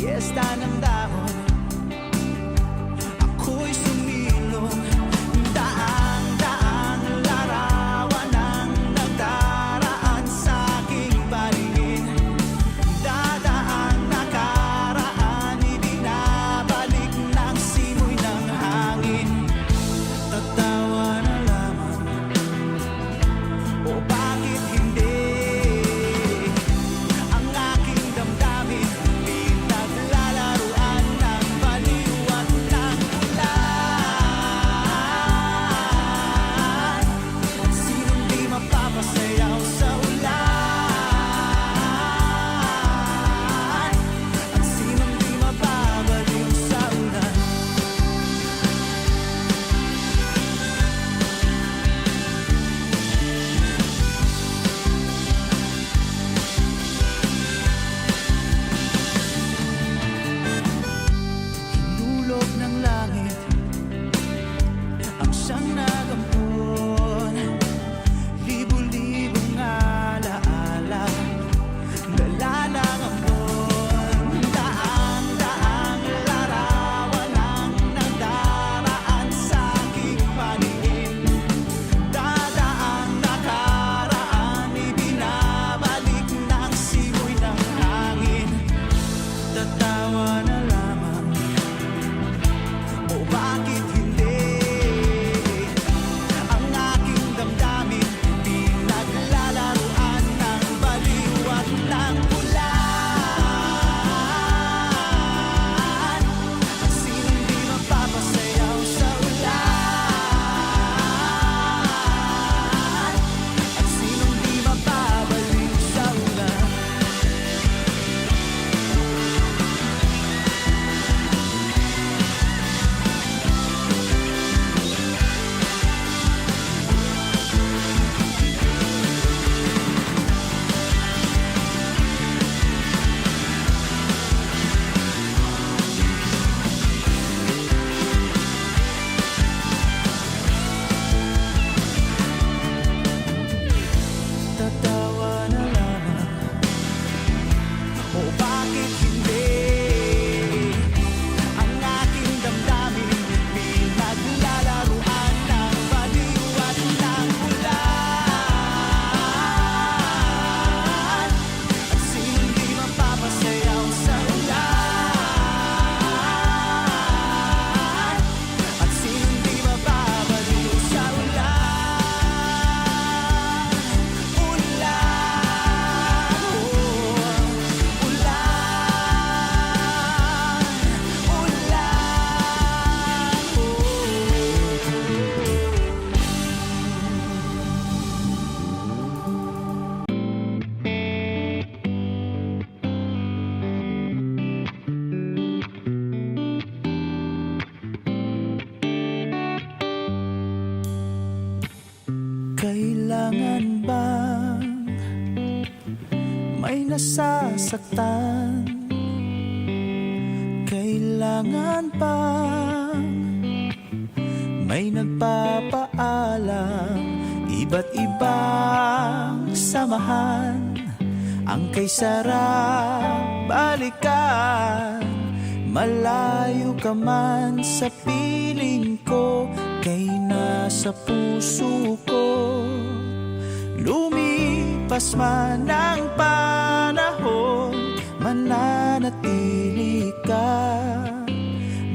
fiesta ng dahon. Ako'y sumilong, daang-daang larawan ang nagdaraan sa aking paligid. Dadaang nakaraan, ibinabalik ng simoy ng hangin. Tatawa na lamang, o bakit hindi? Ang aking damdamin, pinaglalaruan ng baliw at ng ulan. Sinong di mapapasayaw sa ulan? At sinong di mababaliw sa ulan? Hinulog ng langit ang siyang nagampon. Libo-libong alaala, dala ng ambon. Daang-daang larawan ang nagdaraan sa aking paningin. Dadaang nakaraan, ibinabalik ng simoy ng hangin. Tatawa na lamang, o bakit hindi? Ang aking damdamin, pinaglalaruan ng baliw at ng ulan. At sinong di mapapasayaw sa ulan? At sinong di mababaliw sa ulan? Tatawa na lamang, o bakit hindi? Ang aking damdamin, pinaglalaruan ng baliw at ng ulan. At sinong di mapapasayaw sa ulan? At sinong di mababaliw sa ulan? Kailangan bang may nasasaktan? Kailangan bang may nagpapaalam? Iba't ibang samahan ang kay sarap balikan. Malayo ka man sa piling ko, kay nasa puso ko. Lumipas man ang panahon, mananatili ka.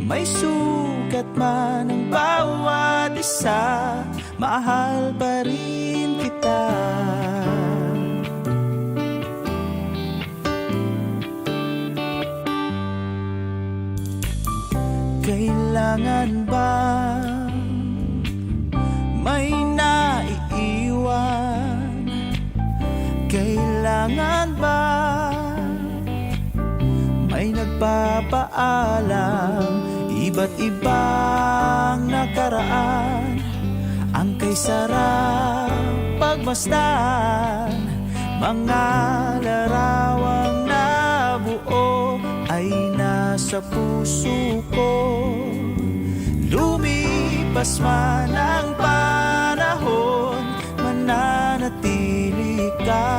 May sugat man ang bawat isa, mahal pa rin kita. Kailangan bang may naiiwan? Kailangan bang may nagpapaalam? Iba't ibang nakaraan ang kay sarap pagmasdan. Mga larawang nabuo ay nasa puso ko. Lumipas man ang panahon, mananatili ka.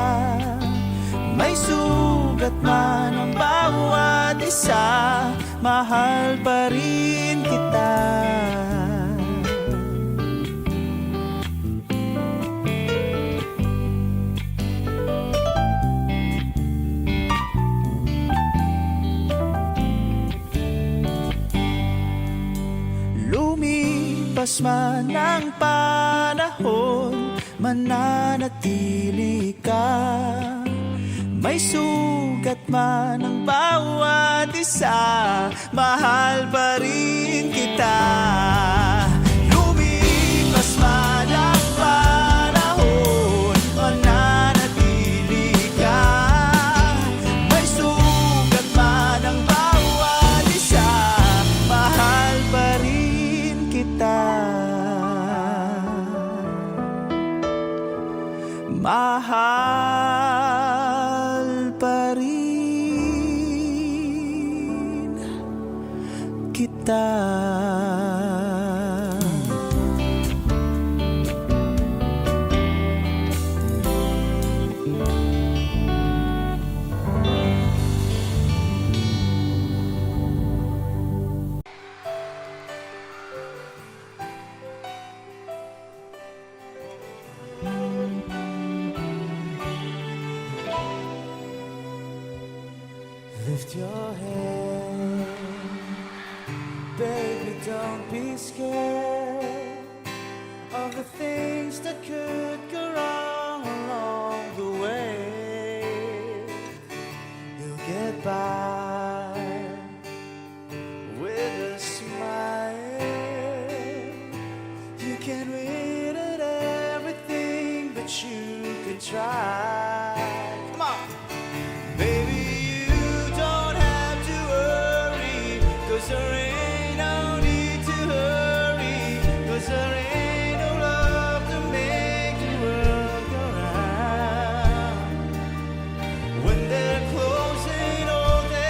May sugat man ang bawat isa, mahal pa rin kita. Lumipas man ang panahon, mananatili ka. May sugat man ang bawat isa, mahal pa rin kita. Lumipas man ang panahon, mananatili ka. May sugat man ang bawat isa, mahal pa rin kita. Mahal pa rin kita. Lift your head, baby, don't be scared of the things that could go wrong along the way. You'll get by with a smile. You can win at everything, but you could try. Come on, baby. There ain't no need to hurry, 'cause there ain't no love to make the world go round. When they're closing all their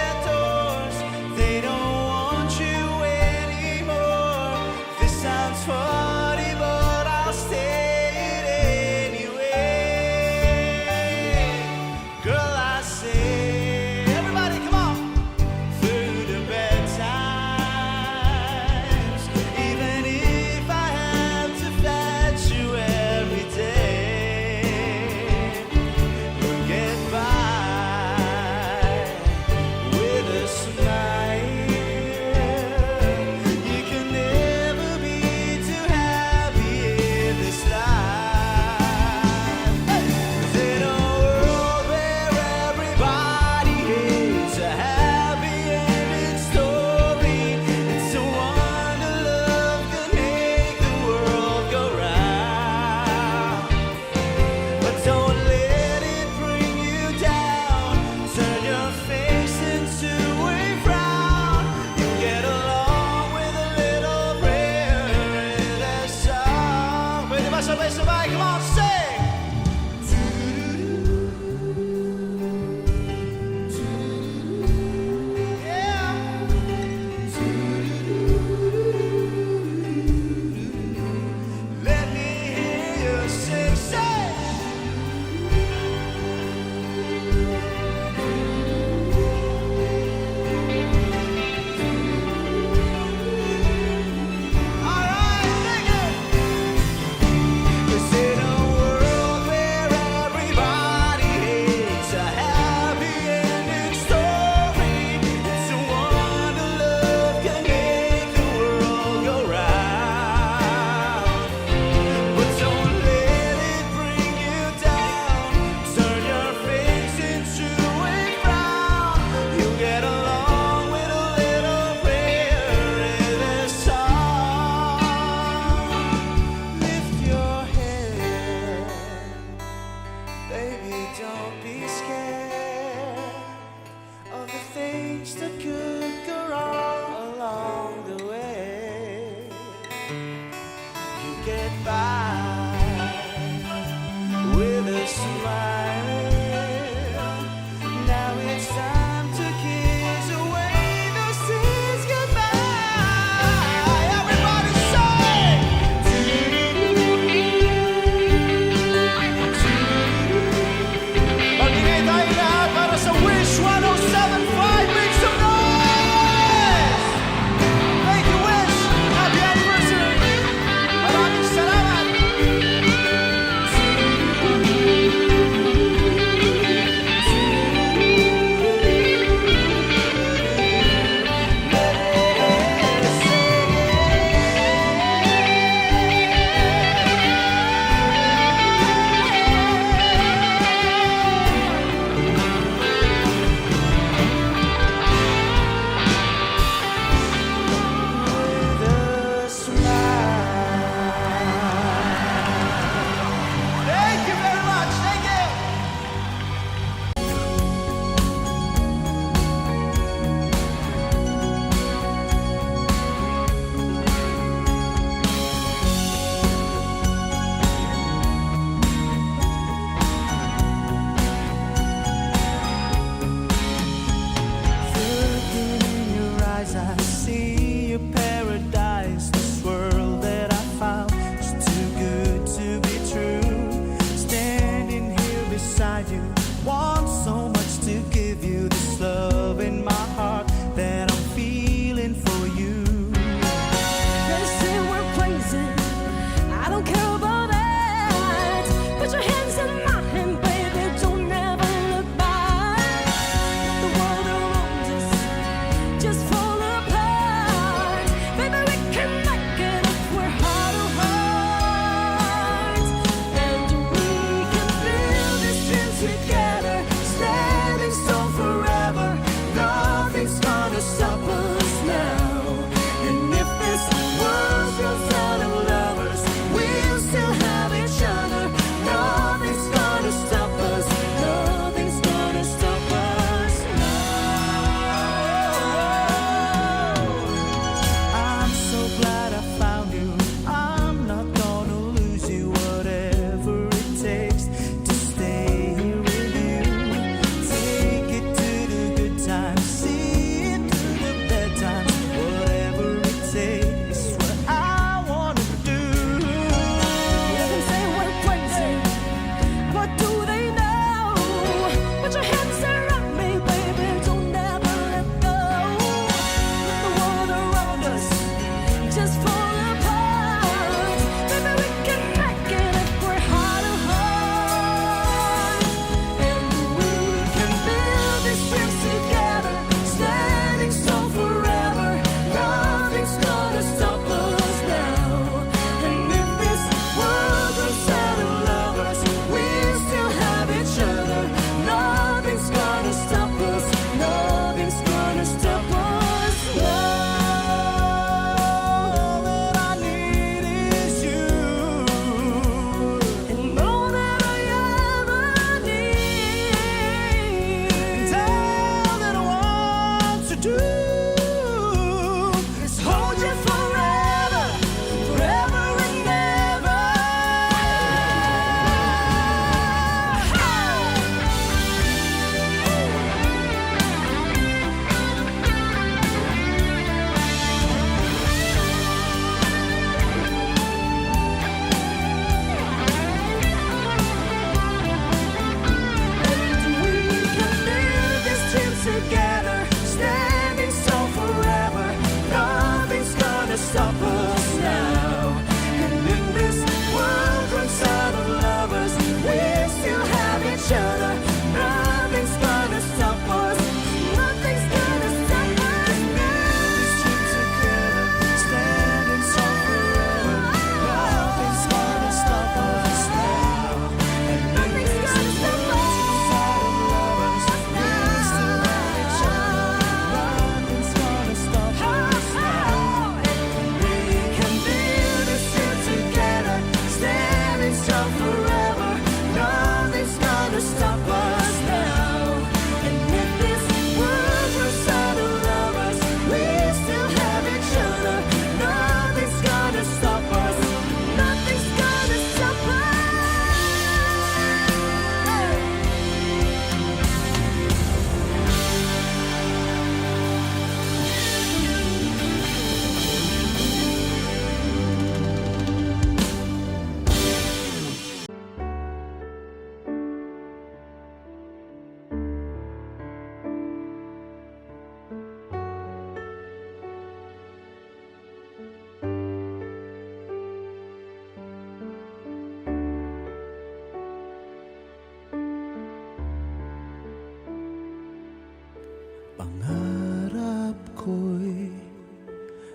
Pangarap ko'y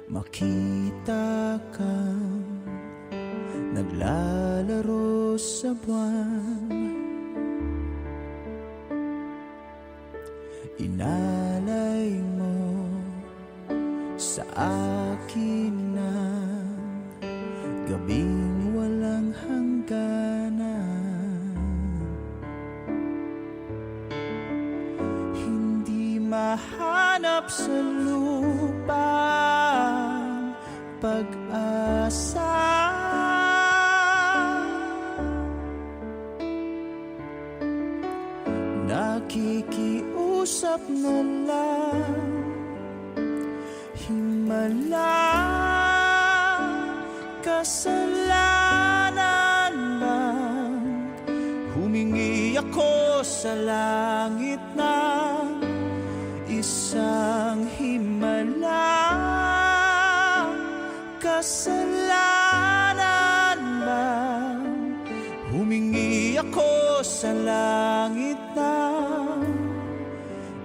makita kang naglalaro sa buwan. Inalay mo sa akin ng gabing walang hangganan. Hindi mahanap sa lupa pag-asa. Nakikiusap na lang, himala, kasalanan bang humingi ako sa langit ng isang himala? Kasalanan bang humingi ako sa langit ng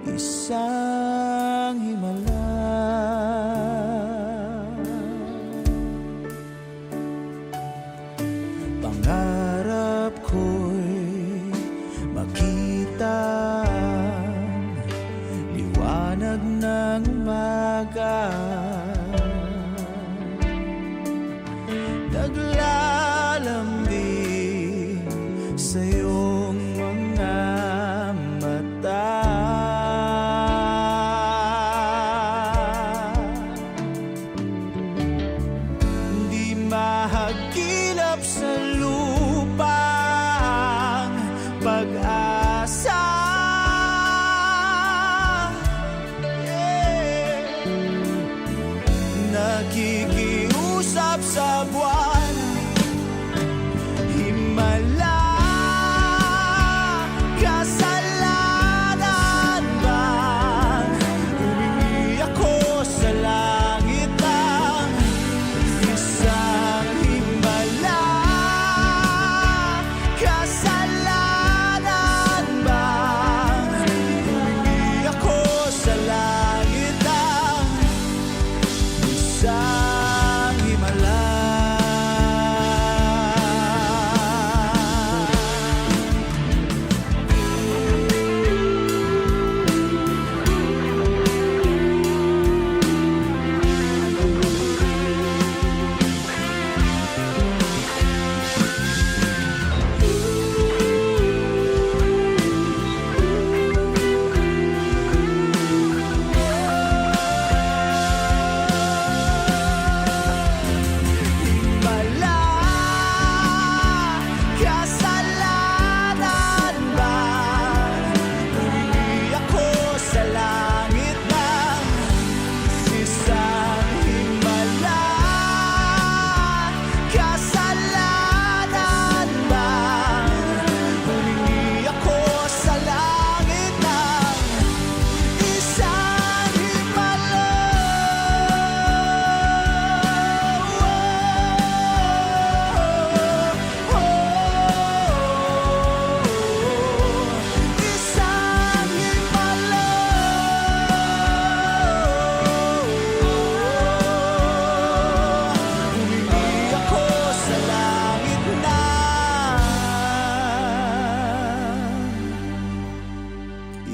isang himala? Pangarap ko'y makita ang liwanag ng umaga. Naglalambing sa iyong mga mata. Di mahagilap sa lupa ang pag-asa. Nakikiusap sa buwan, himala, kasalanan bang humingi ako sa langit ng isang himala? Kasalanan bang humingi ako sa langit ng isang himala?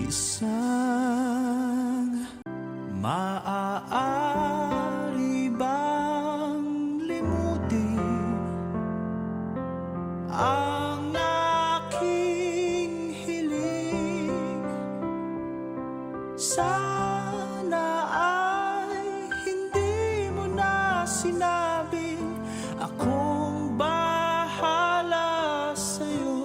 Isang maaari bang limutin ang aking hiling? Sana ay hindi mo na sinabing akong bahala sa'yo.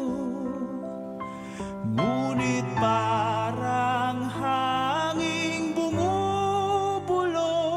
Ngunit parang hanging bumubulong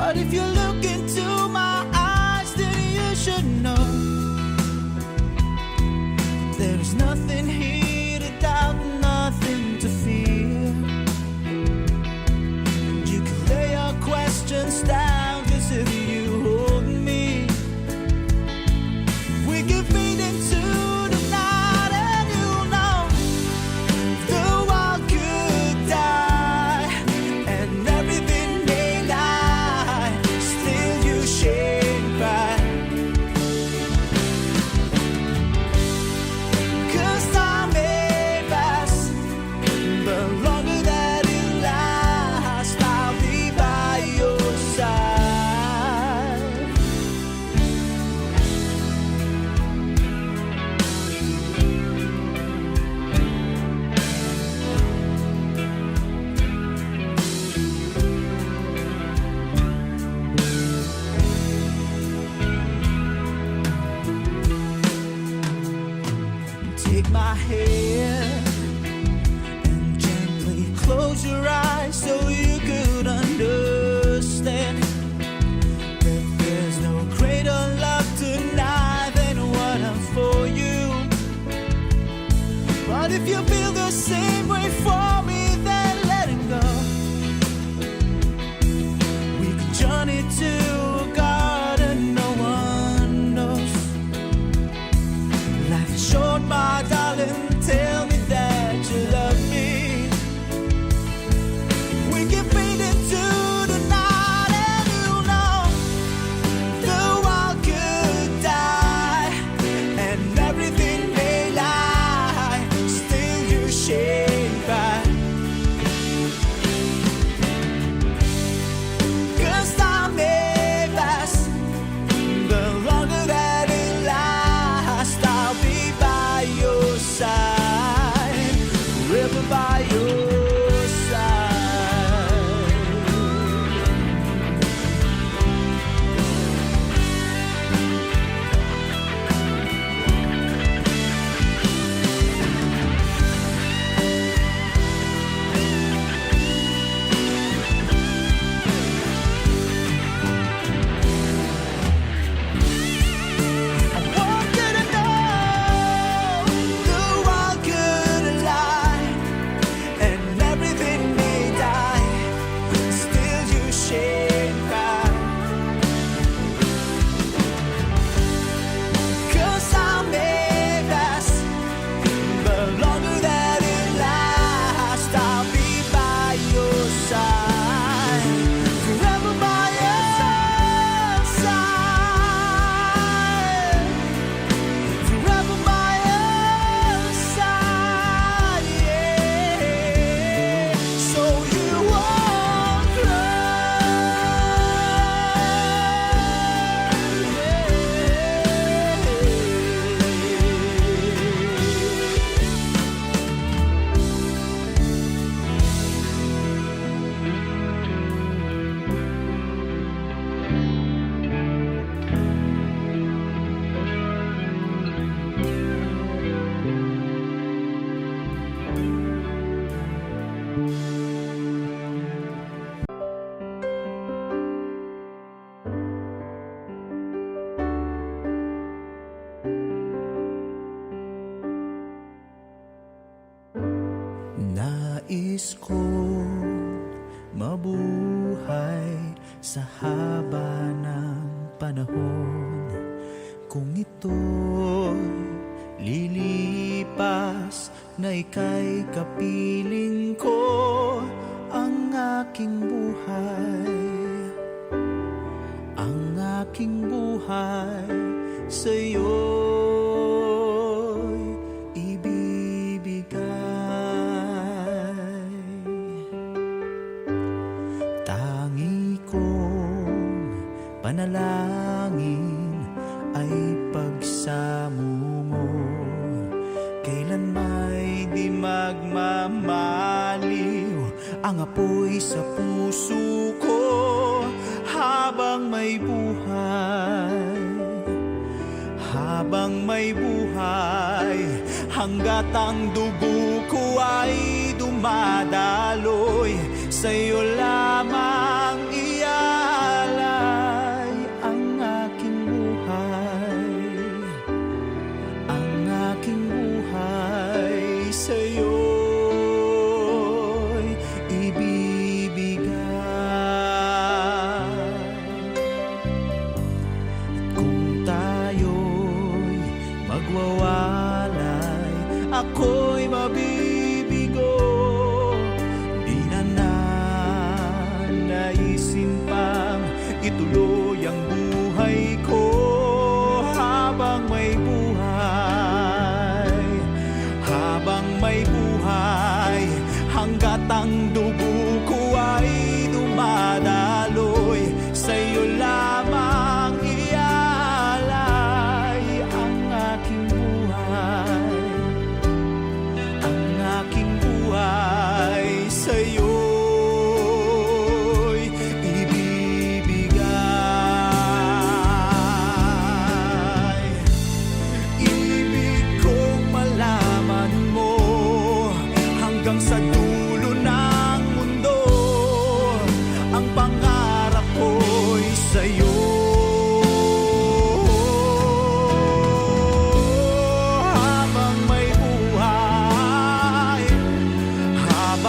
But if you look into my eyes, then you should know there's nothing here to doubt, nothing to fear. You can lay your questions down, 'cause if you hold me, we can fade into the night, and you'll know the world could die and everything may lie, still you shine bright. 'Cause time may pass, but longer that it lasts, I'll be by your side. Take my hand and gently close your eyes so you could understand that there's no greater love tonight than what I'm for you. But if you feel the same way for me, then let it go. We can journey to a garden no one knows. Life is short, my darling, tell me that you love me. We can fade into the night, and you'll know the world could die and everything may lie, still you shine bright. 'Cause time may pass, but longer that it lasts, I'll be by your side, forever by your side. I want you to know the world could lie and everything may die, still you shine bright. 'Cause time may pass, but longer that it lasts, I'll be by your side, forever by your side, forever by your side, yeah. So you won't Nais kong mabuhay sa haba ng panahon. Kung ito'y lilipas, na ika'y kapiling ko, ang aking buhay, ang aking buhay sa'yo'y ibibigay. Tangi kong panalangin ay pagsamo mo, kailan may di magmamaliw ang apoy sa puso ko habang may buhay, habang may buhay, hanggat ang dugo ko ay dumadaloy, sa'yo lamang iaalay.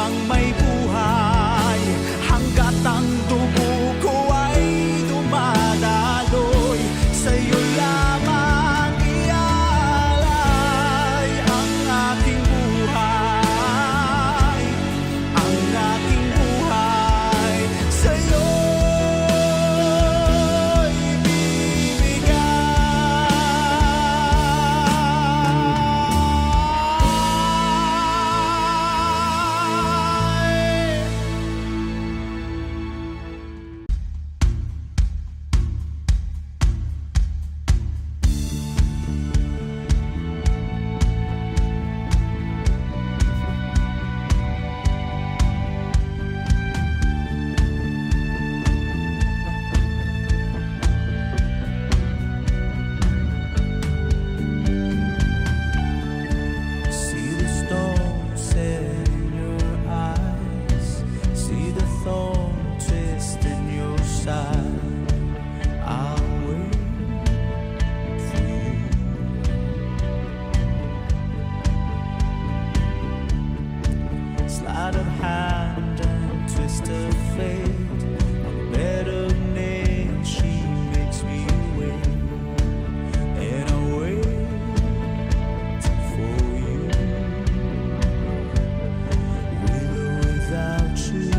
habang may buhay, hanggat ang dugo ko ay dumadaloy, sa'yo lamang iaalay ang aking buhay, ang aking buhay, sa'yo'y bibigay. See the storm set in your eyes, see the thorn twist in your side. I'll wait for you. Sleight of hand and twist of fate, on bed of nails she makes me wait, and I wait for you. With or without you,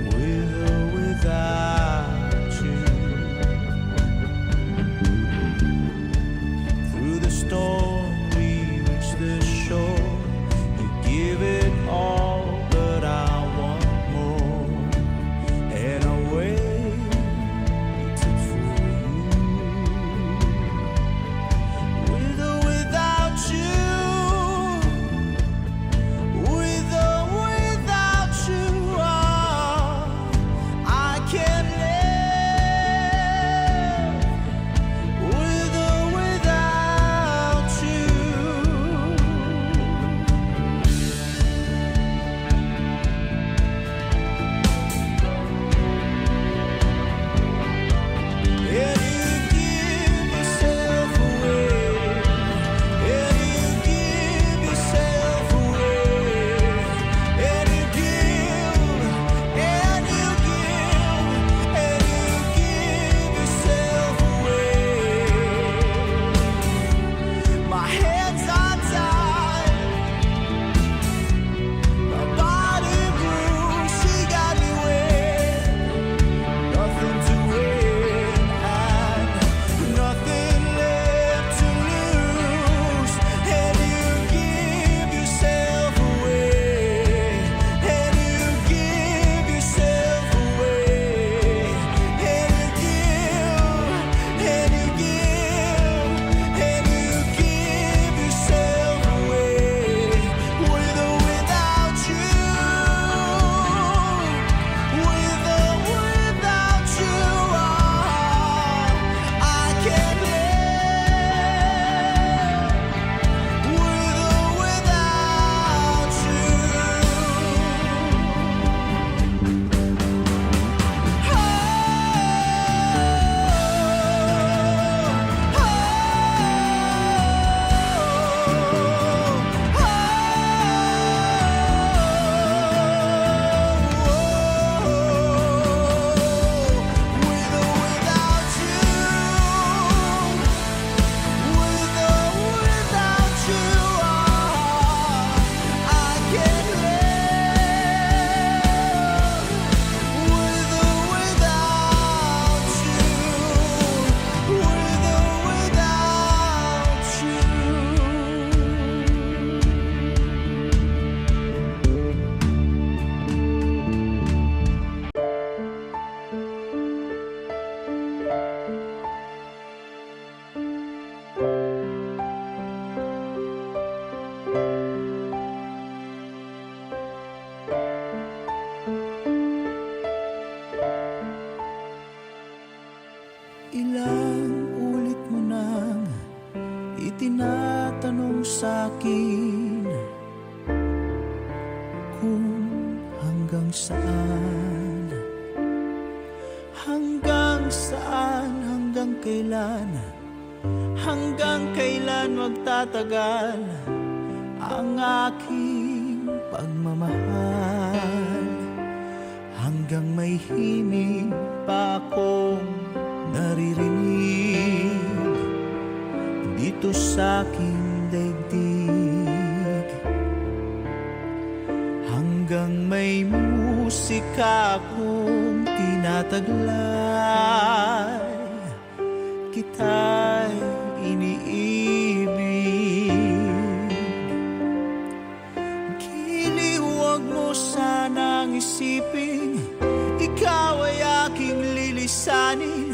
with or without you. Through the storm we reach the shore. You give it all, but I want more, and I waited for you. With or without you, with or without you, I can't live. With or without you. And you give yourself away, and you give yourself away, and you give, and you give, and you give yourself away. My hands are tied, my body bruised, she got me wet, nothing to win and nothing left to lose. And you give yourself away, and you give yourself away, and you give, and you give, and you give yourself away. With or without you, with or without you, I can't live. With or without you. Ilang ulit mo nang itinatanong sa'kin kung hanggang saan, hanggang saan, hanggang kailan, hanggang kailan magtatagal ang aking pagmamahal, hanggang may himig pa akong naririnig dito sa aking daigdig. Hanggang may musika akong tinataglay, kita'y iniibig. Giliw, huwag mo sanang isipin ikaw ay aking lilisanin.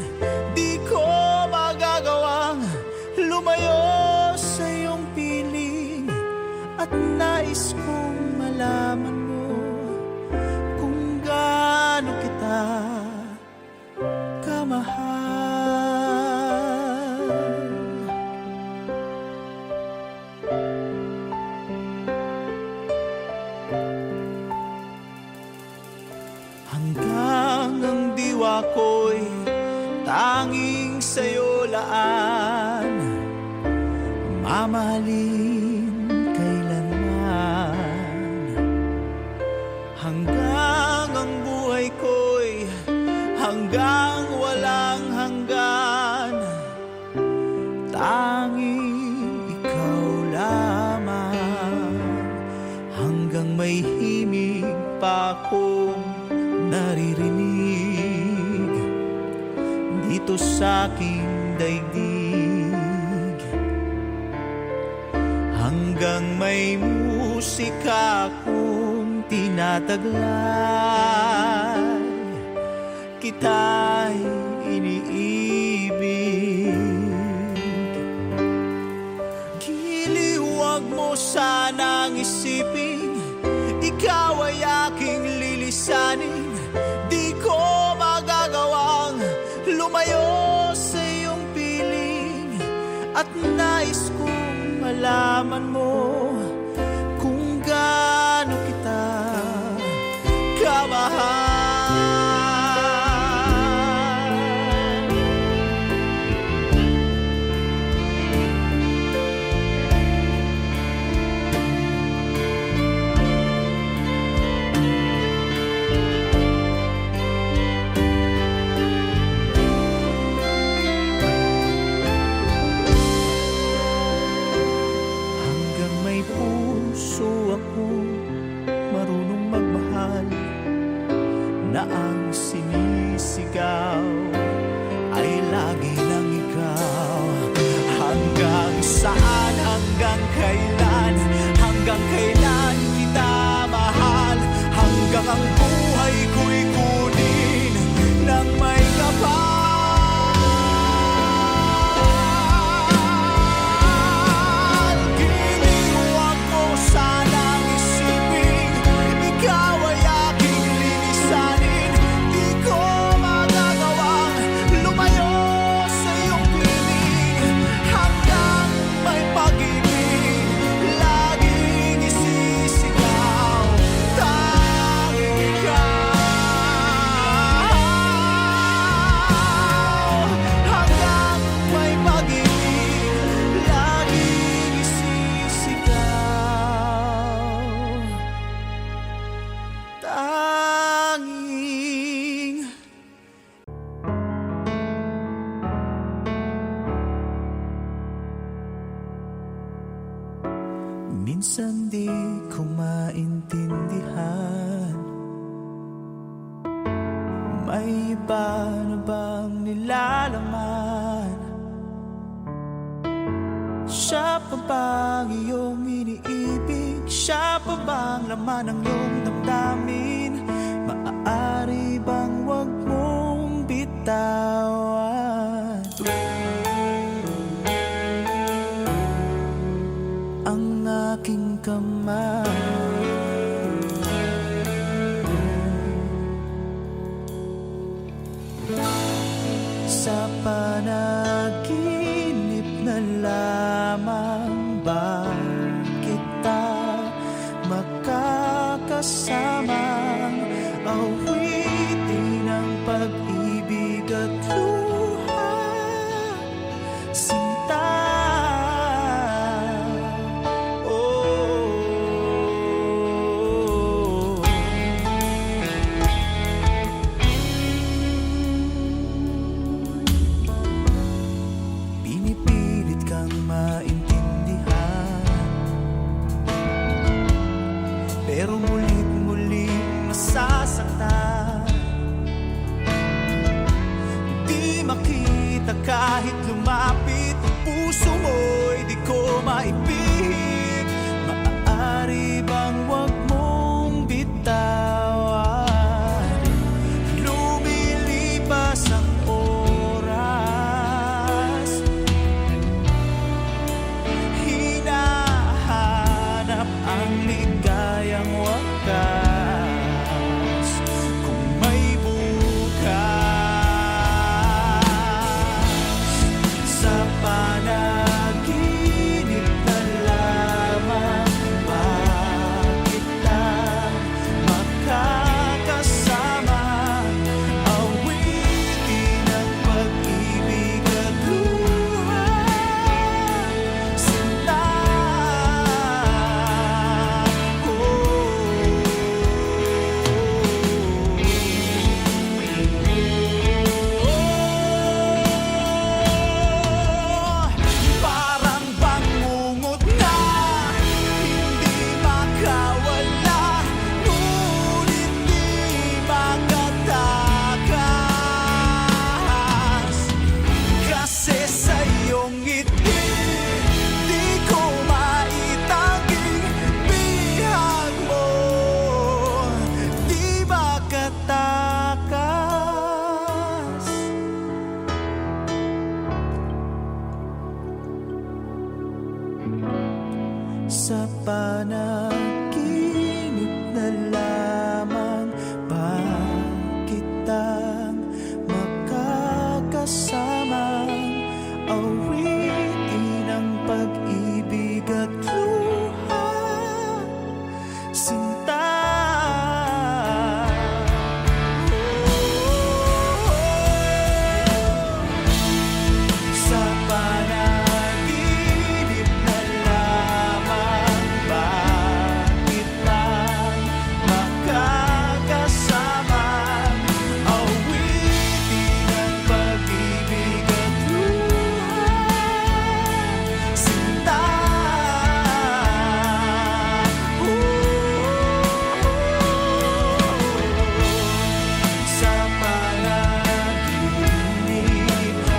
Di ko magagawang lumayo sa iyong piling, at nais kong malaman mo kung gaano kita kamahal. Hanggang ang diwa ko'y tanging sa'yo laan, mamahalin kailanman. Hanggang ang buhay ko'y hanggang walang hanggan, tanging ikaw lamang. Hanggang may himig pa akong naririnig dito sa aking daigdig. Hanggang may musika akong tinataglay, kita'y iniibig. Giliw, huwag mo sanang isipin ikaw ay aking lilisanin. Di ko magagawang lumayo sa iyong piling, at nais kong malaman mo kung gaano kita kamahal. Na ang sinisigaw ay lagi lang ikaw. Hanggang saan, hanggang kailan, hanggang kailan kita mahal? Hanggang ang buhay ko'y kunin ng may kapal. Minsan di ko maintindihan, may iba na bang nilalaman? Siya pa bang iyong iniibig? Siya pa bang laman ng iyong damdamin? Maaari bang wag mong bitawan ang aking kamay? Sa panaginip na lamang ba kita makakasamang awitin ng pag-ibig at luha, sinta? Oh, sinta. Sa panaginip na lamang, bakit ba makakasama? Awitin ang pag-ibig at luha, sinta. Sa panaginip,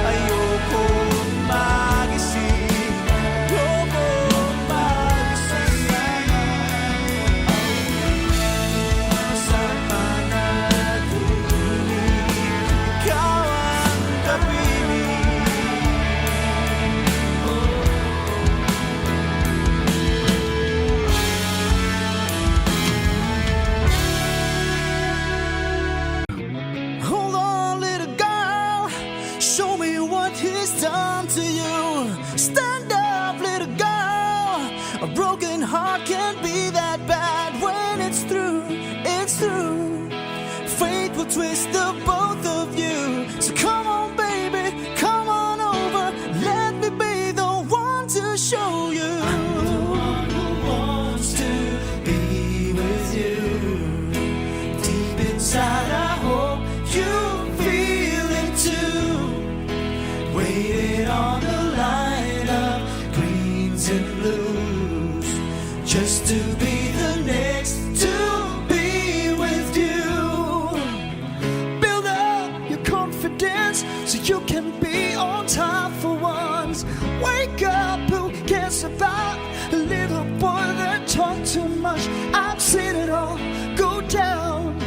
ayokong magising, ayokong magising. Sa panaginip, ikaw ang kapiling. Hold on, little girl, show me what he's done to you. Stand up, little girl, a broken heart can't be that bad. When it's through, it's through. Fate will twist the both of you. So come on, baby, come on over. Let me be the one to show you. I'm the one who wants to be with you. Deep inside, I hope you feel it too. Waiting on the line of greens and blues, just to be the next to be with you. Build up your confidence so you can be on top for once. Wake up, who cares about a little boy that talk too much? I've seen it all go down.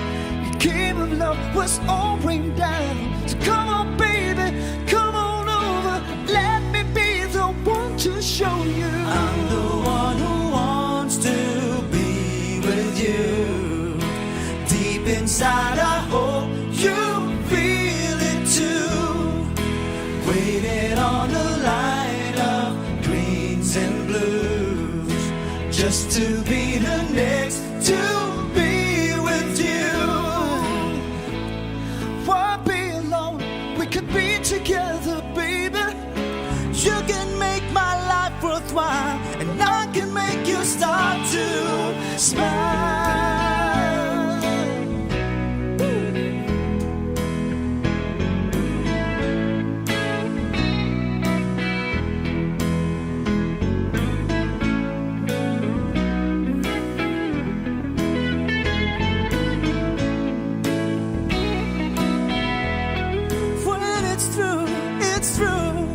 Your game of love was all rained down. So come on, baby, come on over. Let me be the one to show you. I'm the one who wants to be with you. Deep inside, I hope you feel it too. Waiting on the line of greens and blues, just to be the next to be with you. Why be alone? We could be together, baby. You can make my life worthwhile, and I can make you start to smile. When it's through, it's through.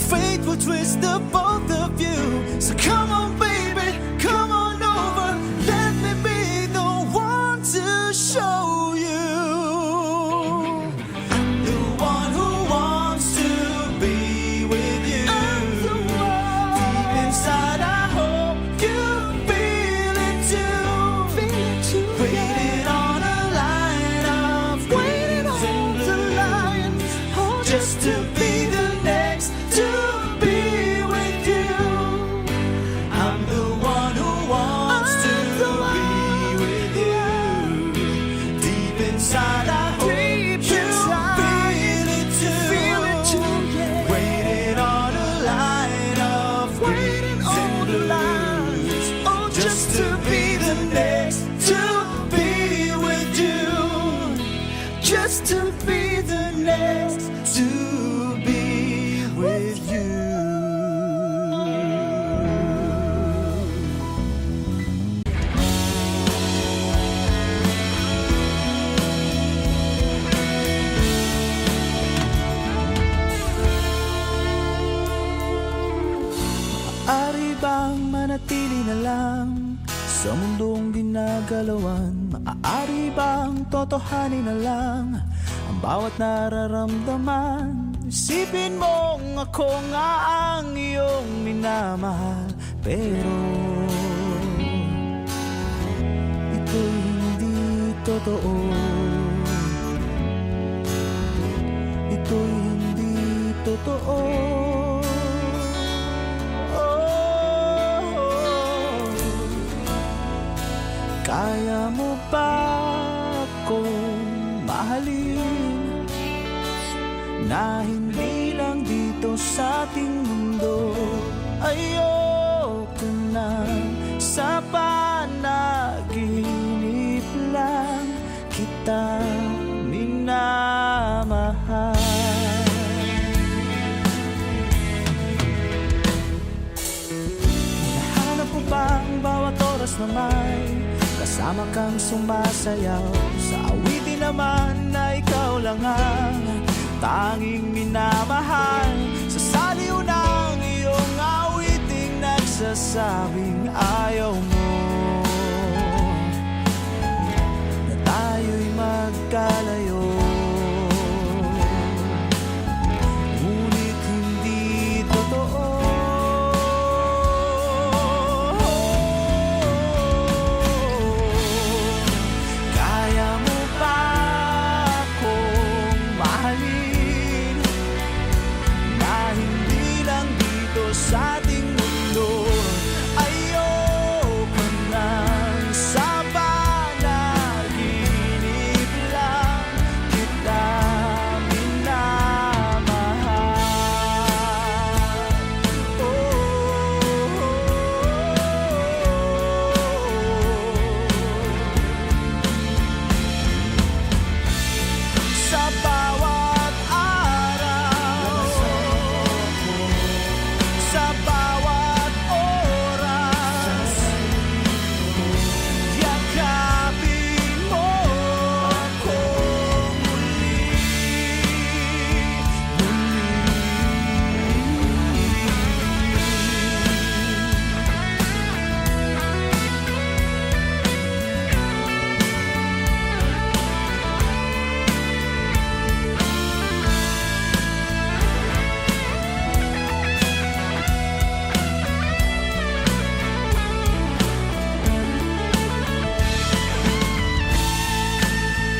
Fate will twist the both of you. So come on, baby, come on over. Let me be the one to show you. I'm the one who wants to be with you. I'm the one. Deep inside, I hope you feel it too. Feel it too. Waiting on a line of greens and blues, just to be the next to be with you. I'm the one who wants to be with you. Deep inside, I hope you feel it too. Waiting on a line of greens and blues, just to be the next to be with you. Just to be the next to be with you. Maaari bang manatili na lang sa mundong ginagalawan? Maaari bang totohanin na lang ang bawat nararamdaman? Isipin mong ako nga ang iyong minamahal, pero ito'y hindi totoo. Ito'y hindi totoo. Kaya mo ba akong mahalin na hindi lang dito sa ating mundo? Ayoko na sa panaginip lang kita minamahal. Hinahanap mo ba ang bawat oras na may kasama kang sumasayaw? Sa awitin naman na ikaw lang ang tanging minamahal. Sa saliw ng iyong awiting nagsasabing ayaw mo na tayo'y magkalayo. Ngunit hindi totoo. Kaya mo ba akong mahalin na hindi lang dito sa ating mundo? Ayoko nang sa panaginip lang kita minamahal. Sa bawat araw, sa bawat oras, yakapin mo ako muli.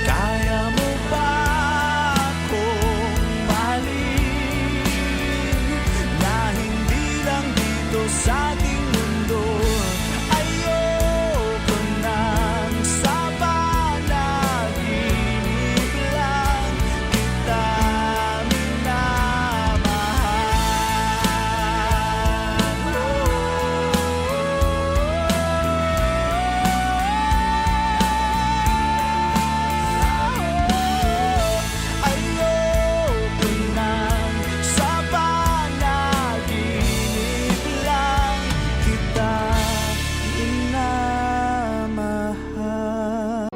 Kaya mo ba akong mahalin na hindi lang dito sa ating mundo? Ayoko nang sa panaginip lang kita Ayoko nang sa panaginip lang kita minamahal.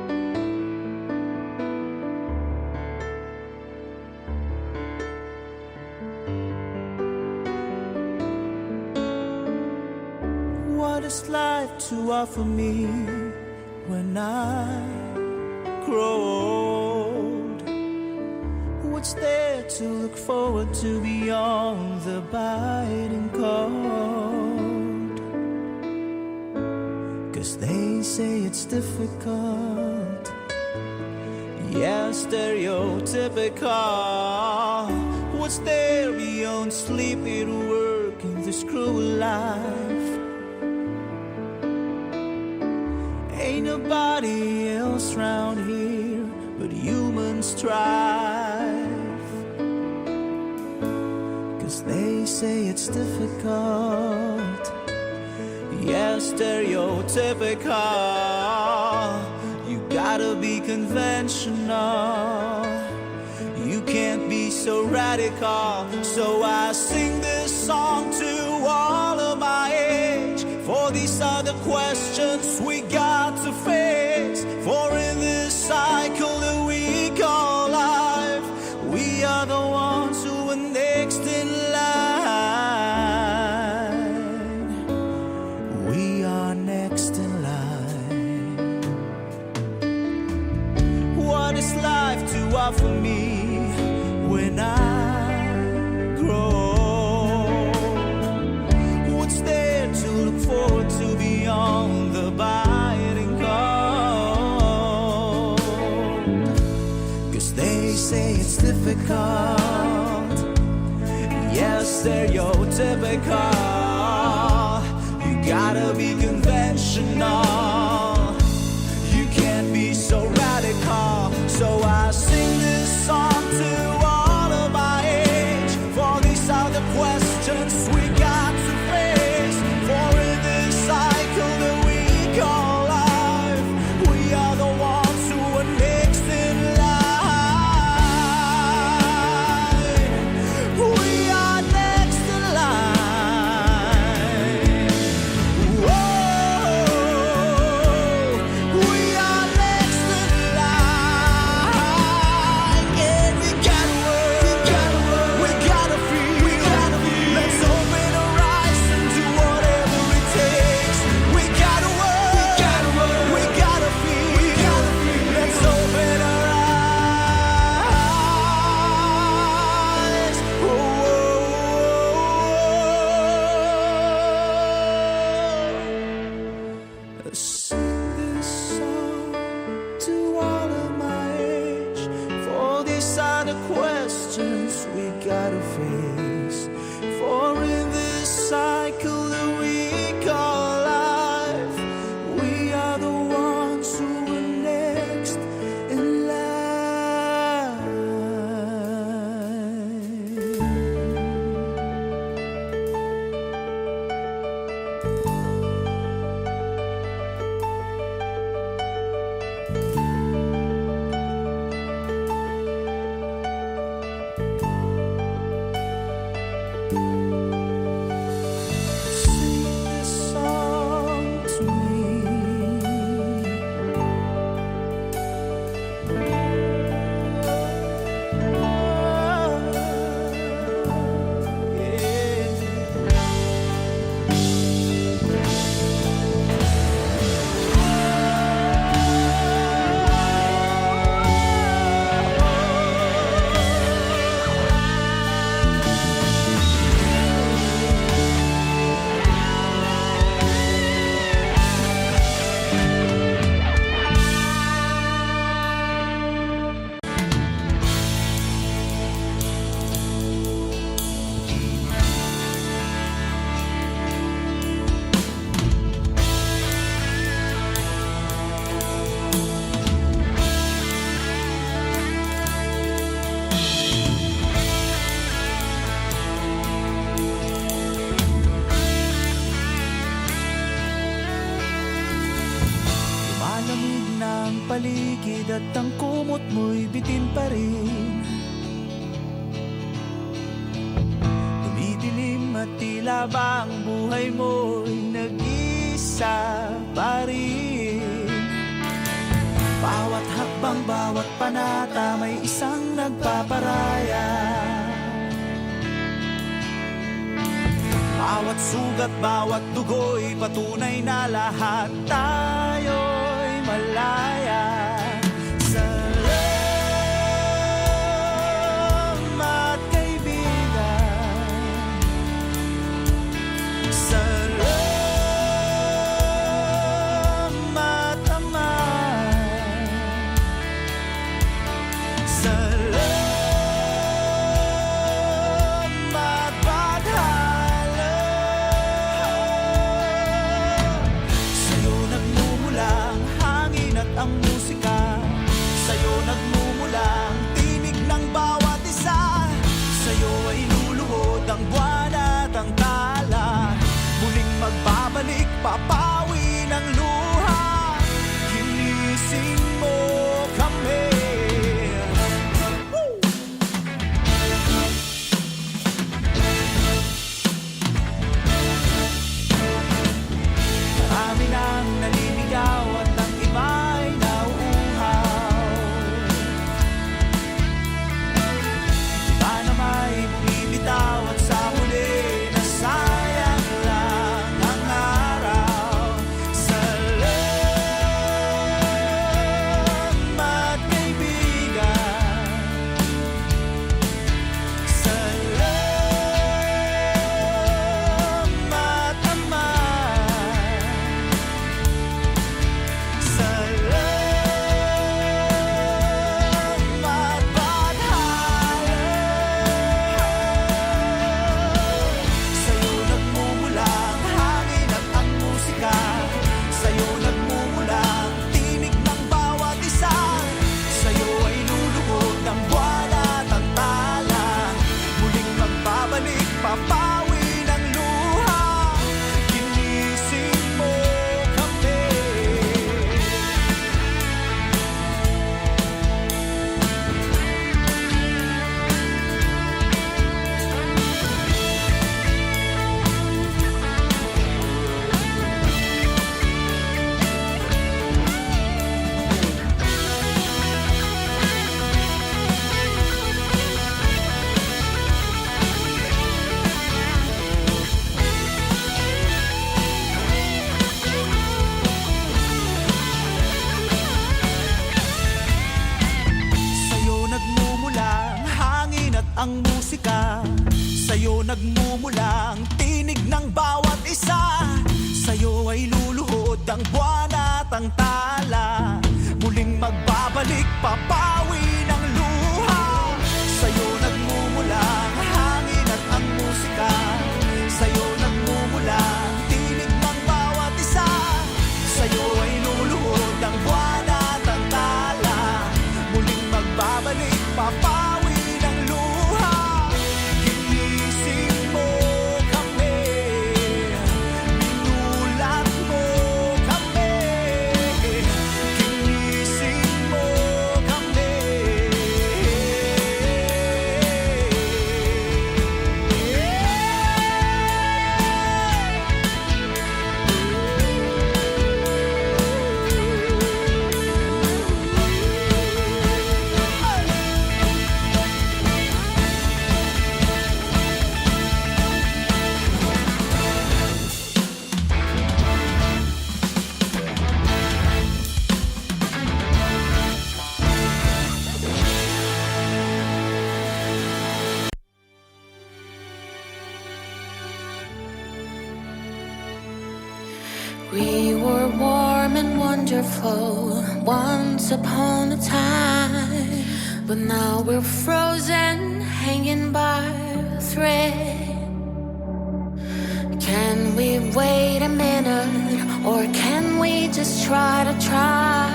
What is life to offer me when I grow old? What's there to look forward to beyond the biting cold? 'Cause they say it's difficult, yeah, stereotypical. What's there beyond sleepy to work in this cruel life? Ain't nobody else round here but human strife. 'Cause they say it's difficult, yeah, stereotypical. You gotta be conventional, you can't be so radical. So I sing this song to all of my age, for these are the questions we got to face. For in this cycle that we call life, we are the ones who are next in line. We are next in line. What is life to offer me when I grow old? What's there to look forward to beyond the biting cold? 'Cause they say it's difficult, yes, stereotypical. You gotta be conventional, lamig ng paligid at ang kumot mo'y bitin pa rin. Dumidilim at tila ba ang buhay mo'y nag-isa pa rin. Bawat hakbang, bawat panata may isang nagpaparaya. Bawat sugat, bawat dugo'y patunay na lahat tayo'y malaya. Salamat kaibigan, salamat ama, salamat badhala. Sa'yo nagmumula ang hangin at ang musika, sa'yo nagmumula ang tinig ng bawat isa, sa'yo ay luluhod ang buwan at ang tala, muling magbabalik, papawi ng luha, ginising mo kami. Marami nang naliligaw at ang iba'y nauuhaw. Iba na may bumibitaw at sa huli nasayang lang ang araw. Salamat kaibigan, salamat ama, salamat badhala. Sa'yo nagmumula ang hangin at ang musika, sa'yo nagmumula ang tinig ng bawat isa, sa'yo ay luluhod ang buwan at ang tala, muling magbabalik, papawi ng luha, ginising mo kami. Sa'yo nagmumula ang hangin at ang musika, sa'yo nagmumula ang tinig ng bawat isa, sa'yo ay luluhod ang buwan at ang tala, muling magbabalik, papawi ng luha. Sa'yo nagmumula ang hangin at ang musika, sa'yo nagmumula ang tinig ng bawat isa, sa'yo ay luluhod ang buwan at ang tala, muling magbabalik, papawi ng luha, ginising mo kami, minulat mo kami, ginising mo kami. We were warm and wonderful once upon a time, but now we're frozen, hanging by a thread. Can we wait a minute, or can we just try to try?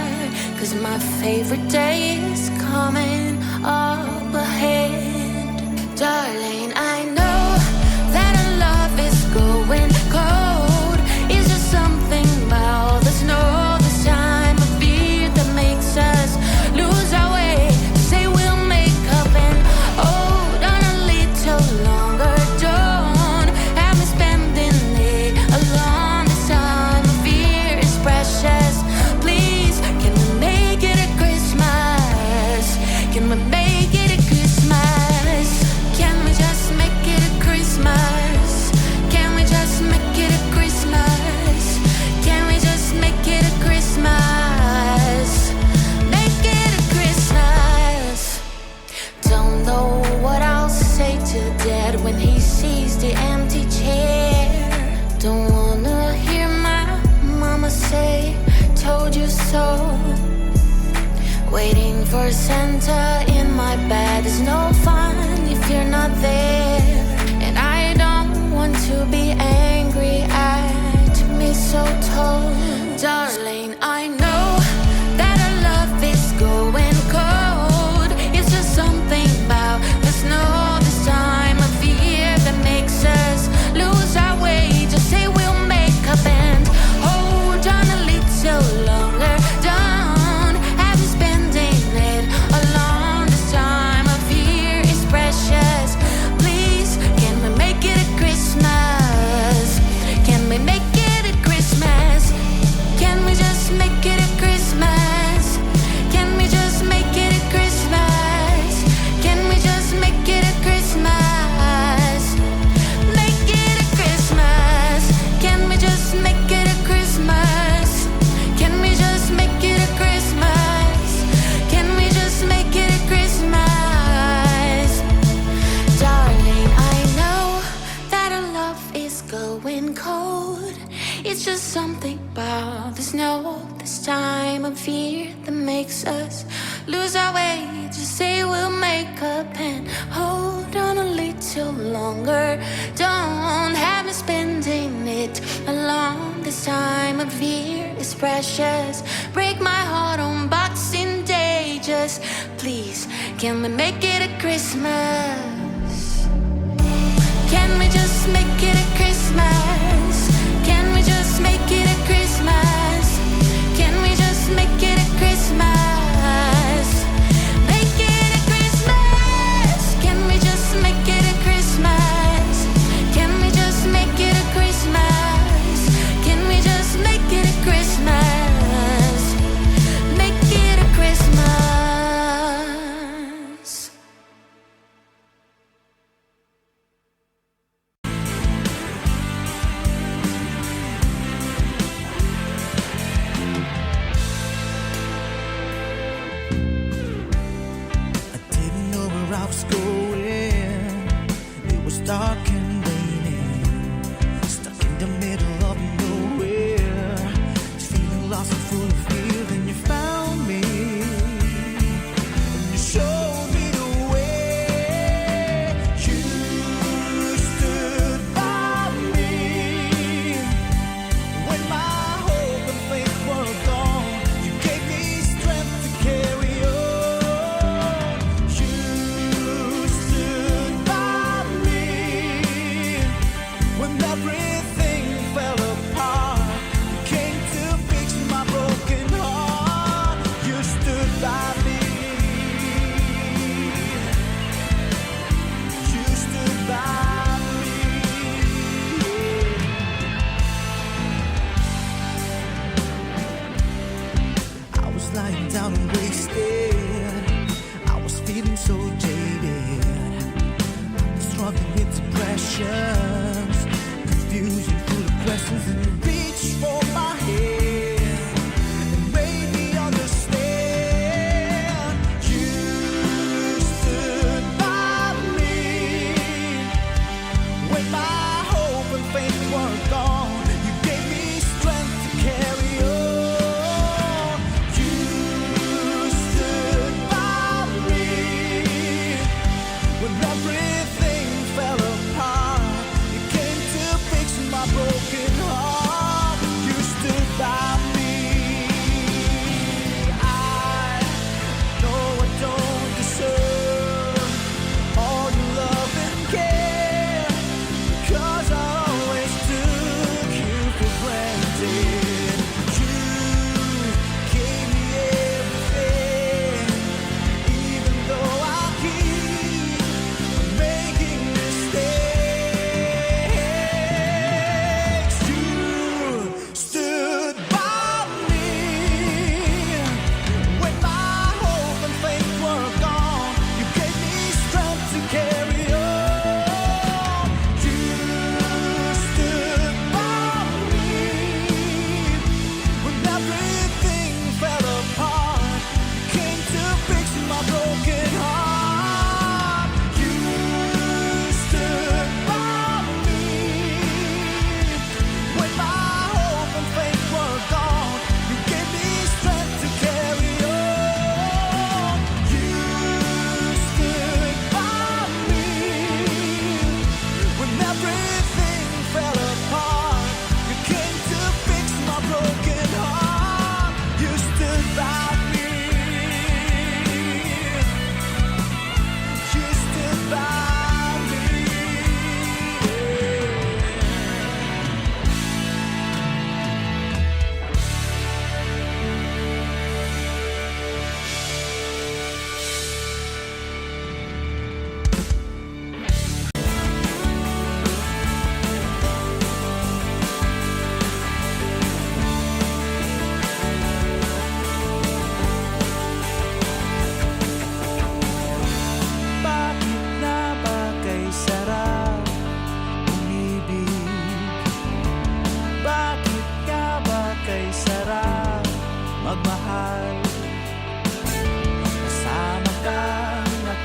'Cause my favorite day is coming up ahead. Darling, I know that our love is going cold. Is there something about the snow this time of year? Waiting for Santa in my bed is no fun if you're not there. And I don't want to be angry at me so told. Darling, I know that our love is going cold. It's just something about the snow this time of year that makes us lose our way. Just say we'll make up and hold on a little longer. Don't have you spending it alone. This time of year is precious. Please, can we make it a Christmas? Can we make it a Christmas? Can we just make it a Christmas? Can we just make it a Christmas? Can we just make it a Christmas? Make it a Christmas. Can we just make it a Christmas? Can we just make it a Christmas? Can we just make it a Christmas? Darling, I know that our love is going cold. It's just something about the snow this time of year that makes us lose our way. Just say we'll make up and hold on a little longer. Don't have me spending it alone. This time of year is precious. Break my heart on Boxing Day. Just please, can we make it a Christmas? Can we just make it a Christmas? Can we just make it a Christmas? Can we just make it a Christmas? Make it a Christmas. Can we just make it a Christmas? Can we just make it a Christmas? Can we just make it a Christmas? Make it a Christmas. I didn't know where I was going. It was dark and raining, stuck in the middle of nowhere, just feeling lost and full of fear. Then you found me, and you showed me the way. You stood by me when my hope and faith were gone. You gave me strength to carry on. You stood by me when everything fell apart. You came to fix my broken heart. You stood by me. You stood by me. I was lying down and wasted. I was feeling so jaded. I was struggling with depressions, confusion full of questions, and you reached for my hand and made me understand. You stood by me when my hope and faith were gone. You gave me strength to carry on. You stood by me when everything fell apart. You came to fix my broken heart.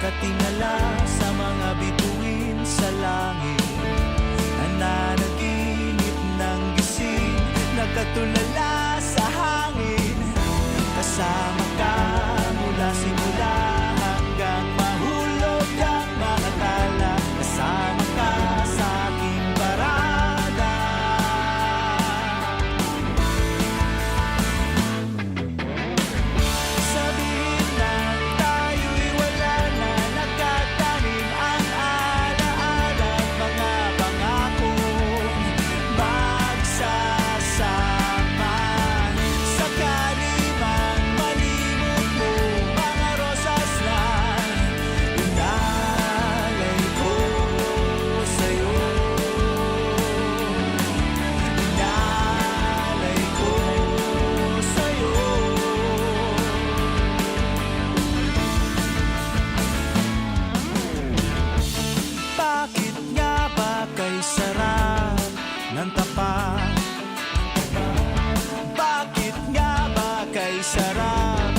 nakatingala sa mga bituin sa langit. Nananaginip ng gising, nakatulala sa hangin. Kasama ka mula simula hanggang mahulog ang mga tala. Kasama ka sa aking parada. Sabihin lang tayo'y wala na, nakatanim ang alaala at mga pangako magsasama. Sakali man malimot mo mga rosas na inalay ko sa'yo. Inalay ko sa'yo. Bakit nga ba kay sarap ng tapat? Bakit nga ba kay sarap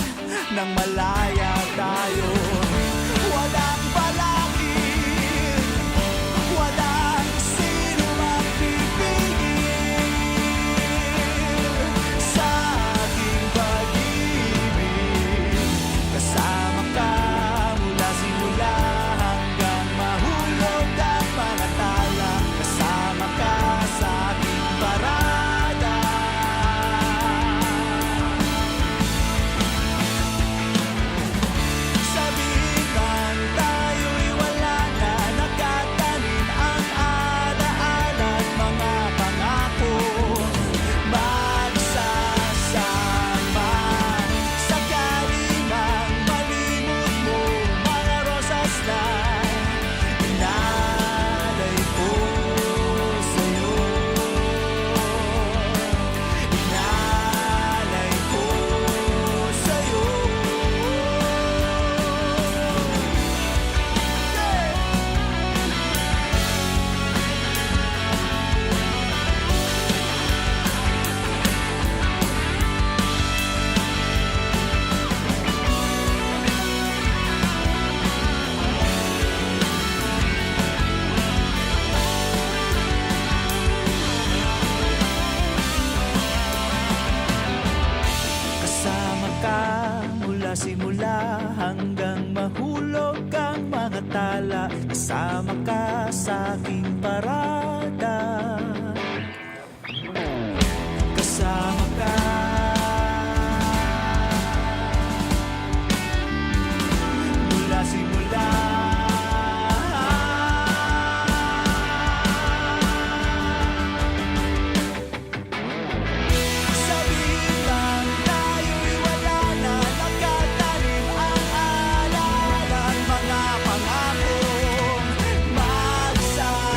ng malaya tayo? Walang balakid, walang sino magpipigil sa aking pag-ibig. Kasama ka mula simula hanggang mahulog ang mga tala. Kasama ka sa aking parada. Sabihin man tayo'y wala na, nakatanim ang alaala at mga pangako magsasama. Sakali man malimot mo mga rosas na inalay ko sa'yo. Inalay ko sa'yo. Kasama ka mula simula hanggang mahulog ang mga tala. Kasama ka sa aking parada. Kasama ka. Mula simula. Sabihin lang tayo'y wala na, nakatanim ang alaala at mga pangako magsasama.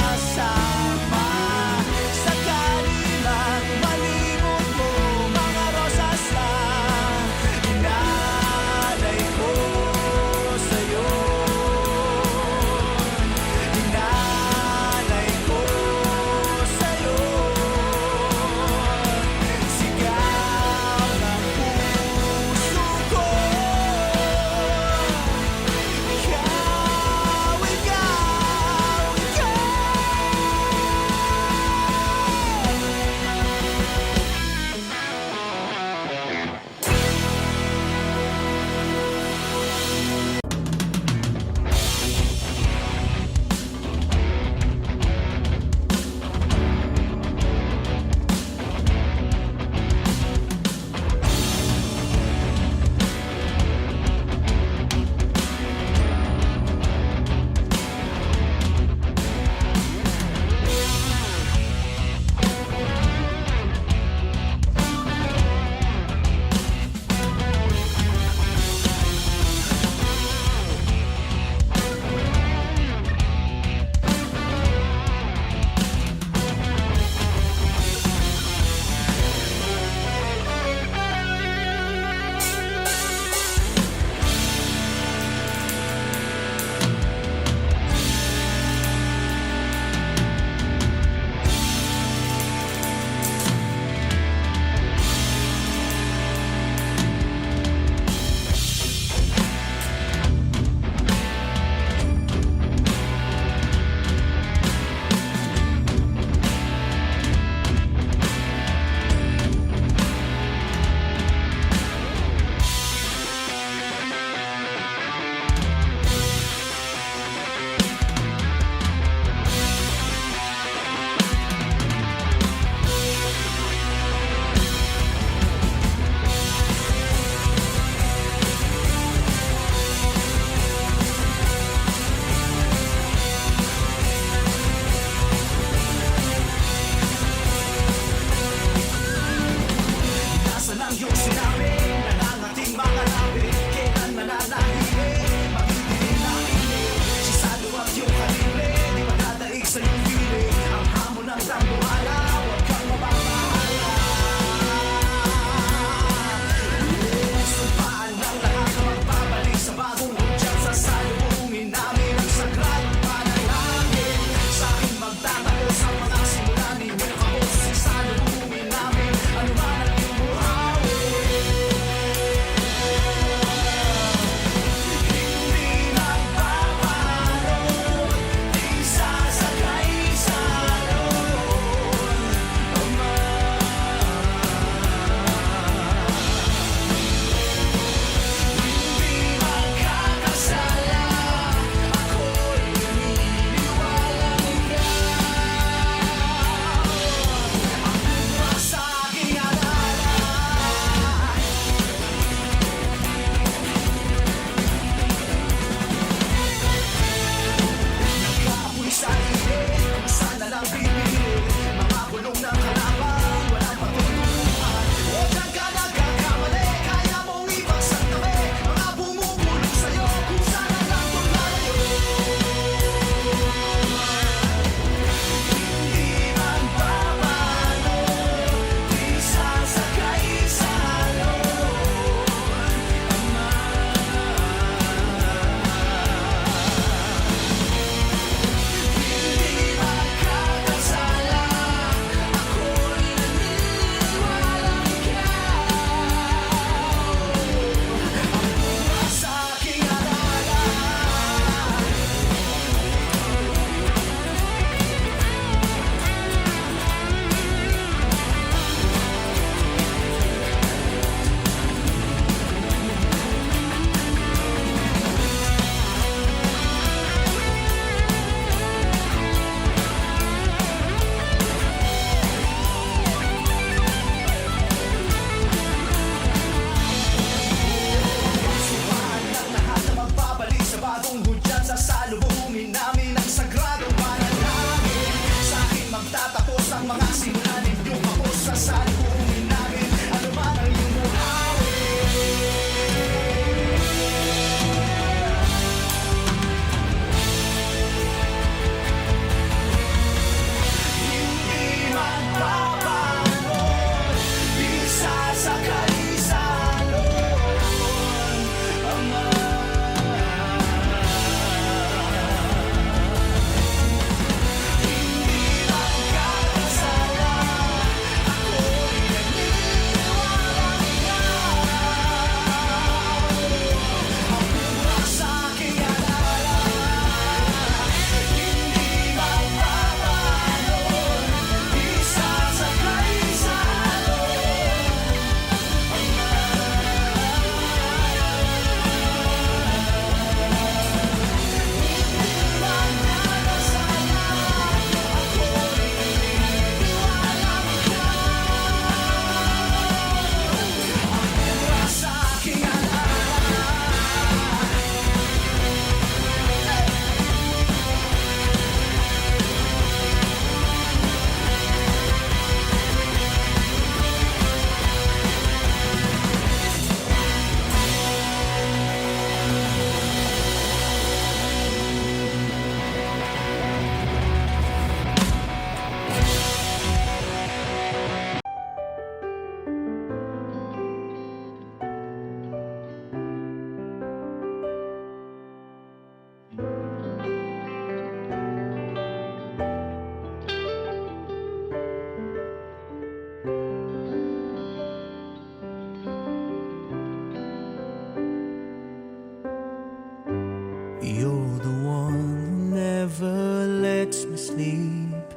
You're the one who never lets me sleep,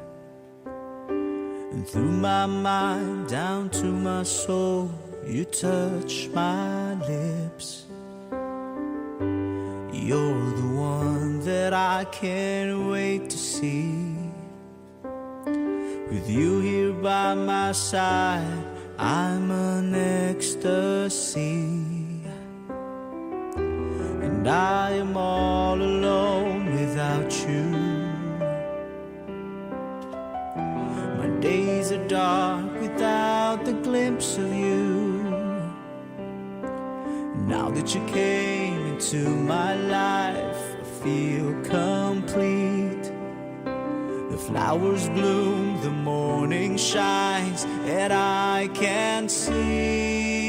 and through my mind down to my soul, you touch my lips. You're the one that I can't wait to see. With you here by my side, I'm an ecstasy. And I am all alone without you. My days are dark without the glimpse of you. Now that you came into my life, I feel complete. The flowers bloom, the morning shines, and I can see.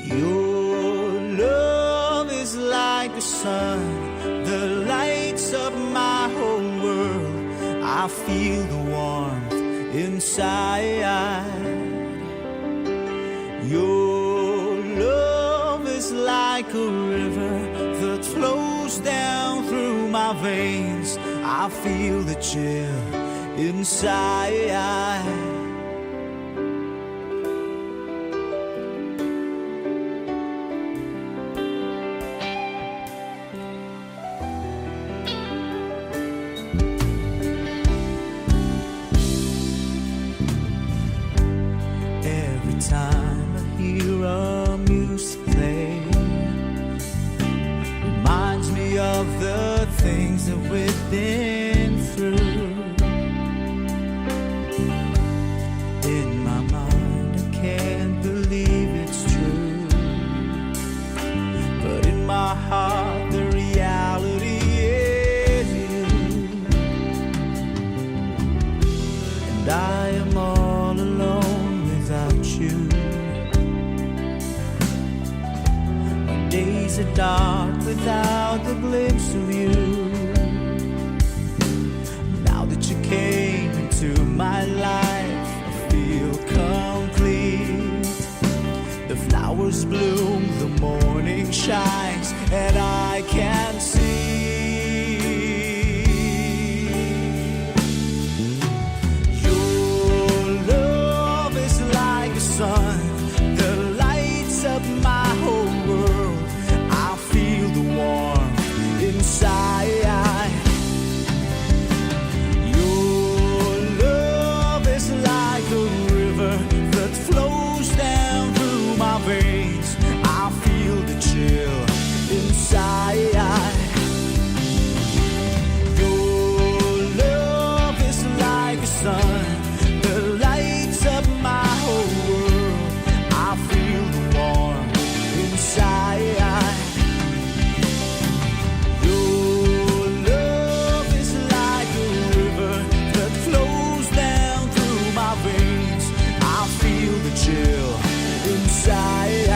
Your love is like the sun that lights up my whole world. I feel the warmth inside. Your love is like a river that flows down through my veins. I feel the chill inside. Every time I hear a music play, reminds me of the things that we've been through. In my mind, I can't believe it's true, but in my heart, the reality is you. And I am all alone without you. My days are dark without the glimpse of you. Now that you came into my life, I feel complete. The flowers bloom, the morning shines, and I can see. Your love is like a sun that lights up my whole world. I feel the warmth inside. Your love is like a river that flows down through my veins. I feel the chill inside. Your love is like a sun that lights up my whole world. I feel the warmth inside. Your love is like a river that flows down through my veins. I feel the chill inside.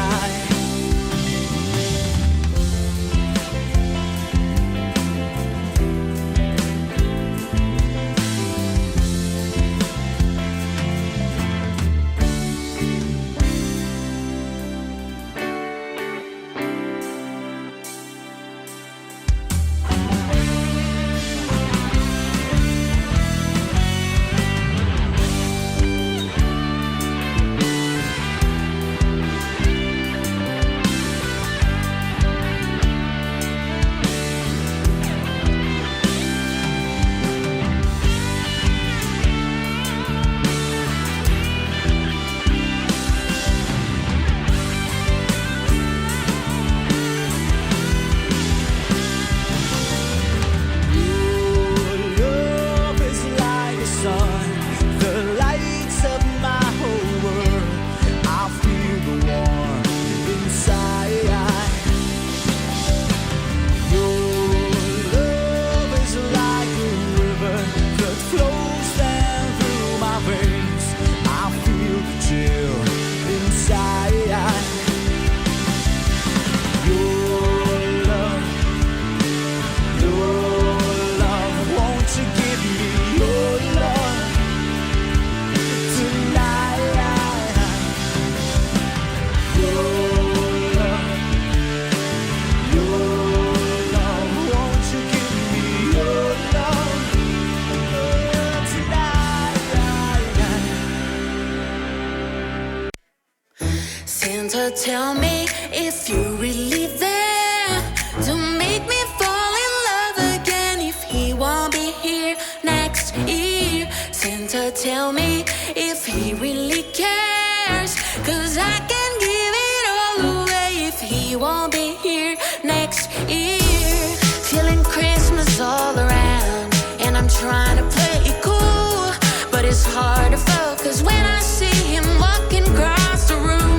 Santa, tell me if you're really there to make me fall in love again if he won't be here next year. Santa, tell me if he really cares, 'cause I can give it all away if he won't be here next year. Feeling Christmas all around, and I'm trying to play it cool, but it's hard to focus when I see him walking across the room.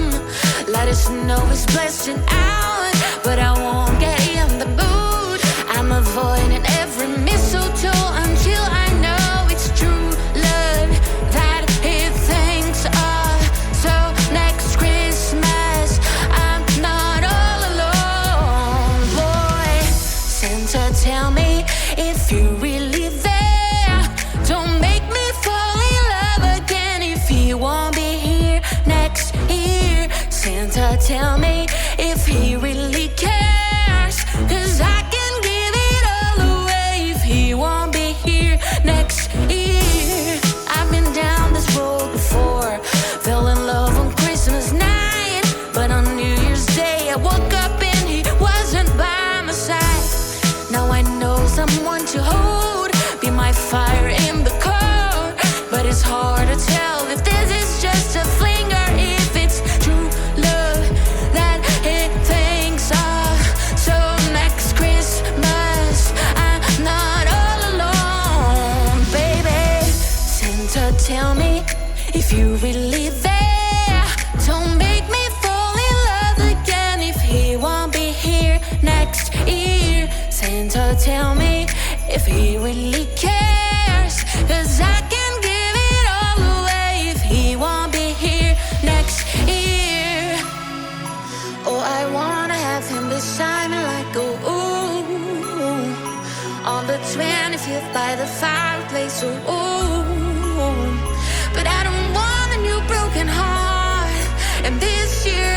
Let us know he's blessing out, but I won't get in the mood. I'm avoiding every mistletoe until I know it's true love that he thinks of. So next Christmas I'm not all alone. Boy, Santa, tell me if you're really there. Don't make me fall in love again if he won't be here next year. Santa, tell me if he really cares, 'cause I can give it all away if he won't be here next year. I've been down this road before, fell in love on Christmas night, but on New Year's Day I woke up and he wasn't by my side. Now I know someone to hold, be my fire in the cold, but it's hard to tell if this is just a fling or if it's true love that he thinks of. So next Christmas I'm not all alone, baby. Santa, tell me if you're really there. Don't make me fall in love again if he won't be here next year. Santa, tell me if he really cares, 'cause I can give it all away if he won't be here next year. Oh, I wanna have him beside me like a ooh, on the 25th by the fireplace, ooh. But I don't want a new broken heart, and this year